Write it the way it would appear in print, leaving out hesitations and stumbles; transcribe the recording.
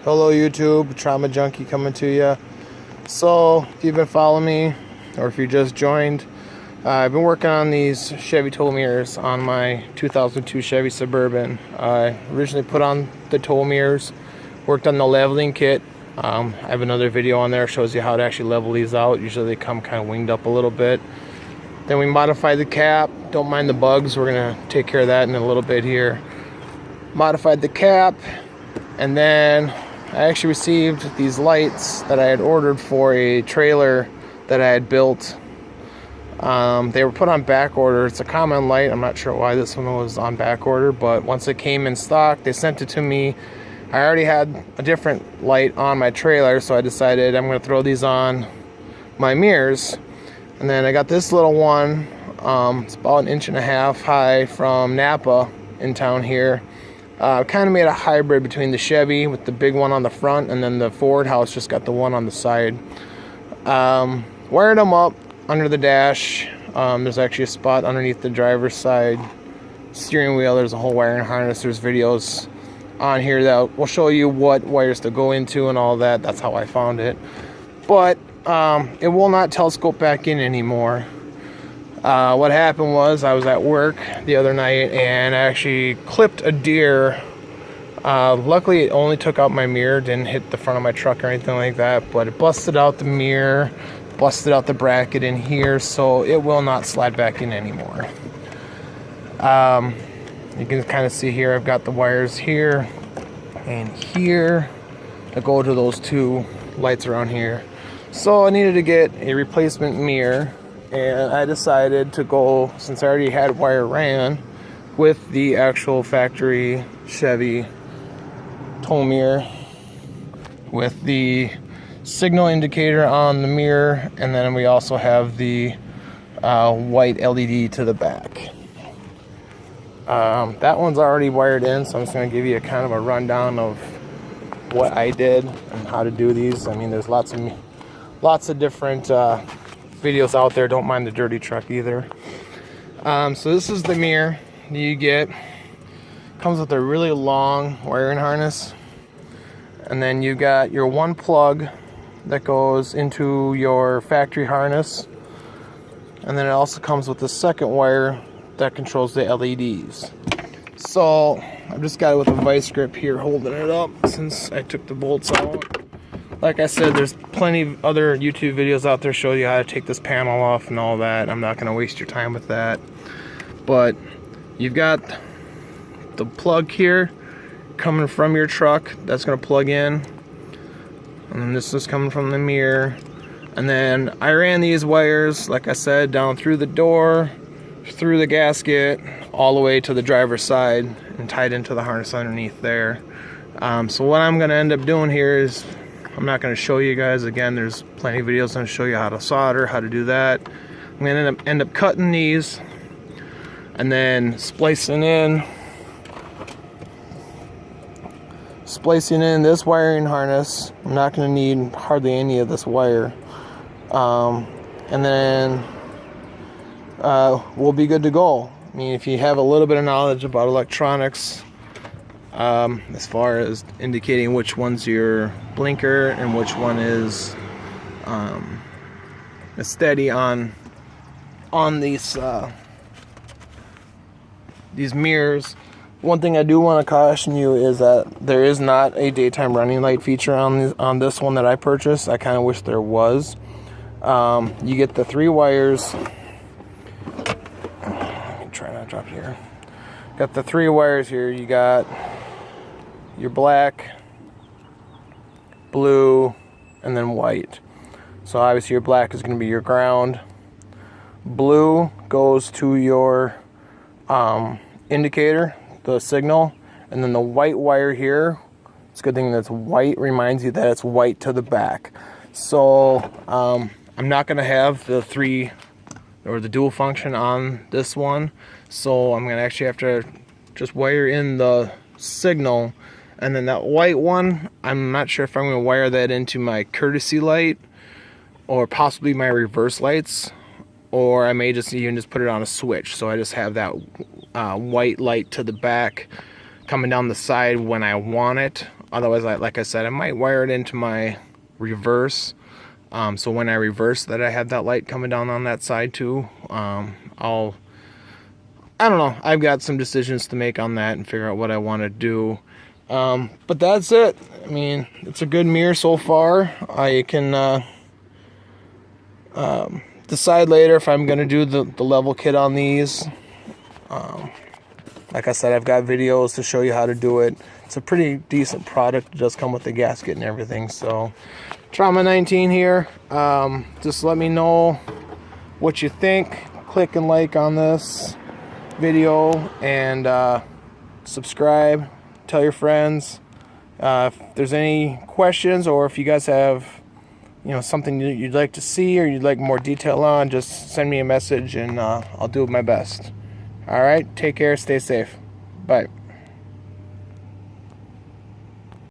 Hello YouTube, Trauma Junkie coming to you. So if you've been following me or if you just joined, I've been working on these Chevy tow mirrors on my 2002 Chevy Suburban. I originally put on the tow mirrors, worked on the leveling kit. I have another video on there that shows you how to actually level these out. Usually they come kind of winged up a little bit. Then we modified the cap. Don't mind the bugs, we're gonna take care of that in a little bit here. Modified the cap, and then I actually received these lights that I had ordered for a trailer that I had built. They were put on back order. It's a common light. I'm not sure why this one was on back order, but once it came in stock, they sent it to me. I already had a different light on my trailer, so I decided I'm going to throw these on my mirrors. And then I got this little one. It's about 1.5 inches high from Napa in town here. Kind of made a hybrid between the Chevy with the big one on the front, and then the Ford house just got the one on the side. Wired them up under the dash. There's actually a spot underneath the driver's side steering wheel. There's a whole wiring harness. There's videos on here that will show you what wires to go into and all that. That's how I found it. But it will not telescope back in anymore. What happened was I was at work the other night and I actually clipped a deer. Luckily it only took out my mirror, didn't hit the front of my truck or anything like that, but it busted out the mirror, busted out the bracket in here, so it will not slide back in anymore. You can kind of see here I've got the wires here and here that go to those two lights around here. So I needed to get a replacement mirror, and I decided to go, since I already had wire ran, with the actual factory Chevy tow mirror with the signal indicator on the mirror, and then we also have the white LED to the back. That one's already wired in, so I'm just going to give you a kind of a rundown of what I did and how to do these. I mean, there's lots of different videos out there. Don't mind the dirty truck either. So this is the mirror you get. Comes with a really long wiring harness, and then you got your one plug that goes into your factory harness, and then it also comes with the second wire that controls the LEDs. So I've just got it with a vice grip here holding it up since I took the bolts out. Like I said, there's plenty of other YouTube videos out there show you how to take this panel off and all that. I'm not going to waste your time with that. But you've got the plug here coming from your truck. That's going to plug in. And then this is coming from the mirror. And then I ran these wires, like I said, down through the door, through the gasket, all the way to the driver's side and tied into the harness underneath there. So what I'm going to end up doing here is, I'm not going to show you guys again. There's plenty of videos on show you how to solder, how to do that. I'm going to end up cutting these and then splicing in this wiring harness. I'm not going to need hardly any of this wire, and then we'll be good to go. I mean, if you have a little bit of knowledge about electronics, as far as indicating which one's your blinker and which one is steady on these mirrors. One thing I do want to caution you is that there is not a daytime running light feature on this one that I purchased. I kind of wish there was. You get the 3 wires. Let me try not to drop here. Got the 3 wires here. You got your black, blue, and then white. So obviously your black is going to be your ground. Blue goes to your indicator, the signal, and then the white wire here, it's a good thing that's white, reminds you that it's white to the back. So I'm not going to have the 3 or the dual function on this one, so I'm going to actually have to just wire in the signal. And then that white one, I'm not sure if I'm going to wire that into my courtesy light or possibly my reverse lights, or I may just even just put it on a switch, so I just have that white light to the back coming down the side when I want it. Otherwise, like I said, I might wire it into my reverse. So when I reverse that, I have that light coming down on that side too. I don't know. I've got some decisions to make on that and figure out what I want to do. But that's it. I mean, it's a good mirror so far. I can decide later if I'm going to do the level kit on these. Like I said, I've got videos to show you how to do it. It's a pretty decent product. It does come with the gasket and everything. So, Trauma 19 here. Just let me know what you think. Click and like on this video and subscribe. Tell your friends. If there's any questions or if you guys have something you'd like to see or you'd like more detail on, just send me a message and I'll do my best. All right, take care, stay safe. Bye.